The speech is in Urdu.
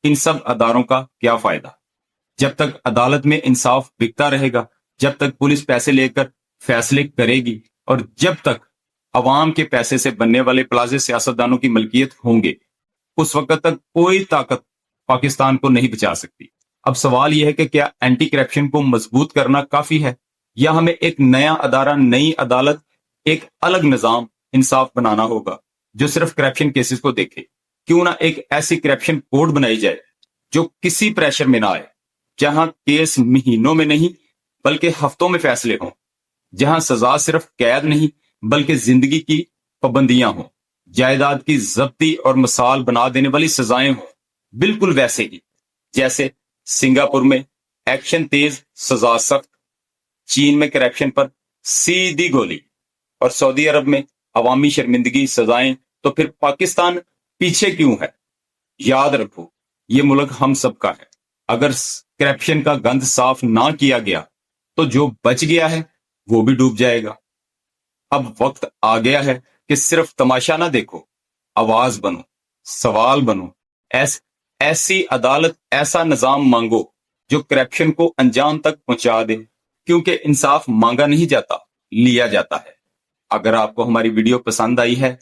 ان سب اداروں کا کیا فائدہ؟ جب تک عدالت میں انصاف بکتا رہے گا، جب تک پولیس پیسے لے کر فیصلے کرے گی، اور جب تک عوام کے پیسے سے بننے والے پلازے سیاستدانوں کی ملکیت ہوں گے، اس وقت تک کوئی طاقت پاکستان کو نہیں بچا سکتی۔ اب سوال یہ ہے کہ کیا اینٹی کرپشن کو مضبوط کرنا کافی ہے، یا ہمیں ایک نیا ادارہ، نئی عدالت، ایک الگ نظام انصاف بنانا ہوگا جو صرف کرپشن کیسز کو دیکھے؟ کیوں نہ ایک ایسی کرپشن کوڈ بنائی جائے جو کسی پریشر میں نہ آئے، جہاں کیس مہینوں میں نہیں بلکہ ہفتوں میں فیصلے ہوں، جہاں سزا صرف قید نہیں بلکہ زندگی کی پابندیاں ہوں، جائیداد کی ضبطی اور مثال بنا دینے والی سزائیں ہوں، بالکل ویسے ہی جیسے سنگاپور میں ایکشن تیز سزا سخت، چین میں کرپشن پر سیدھی گولی، اور سعودی عرب میں عوامی شرمندگی سزائیں، تو پھر پاکستان پیچھے کیوں ہے؟ یاد رکھو، یہ ملک ہم سب کا ہے۔ اگر کرپشن کا گند صاف نہ کیا گیا تو جو بچ گیا ہے وہ بھی ڈوب جائے گا۔ اب وقت آ گیا ہے کہ صرف تماشا نہ دیکھو، آواز بنو، سوال بنو، ایسی عدالت، ایسا نظام مانگو جو کرپشن کو انجام تک پہنچا دے، کیونکہ انصاف مانگا نہیں جاتا، لیا جاتا ہے۔ اگر آپ کو ہماری ویڈیو پسند آئی ہے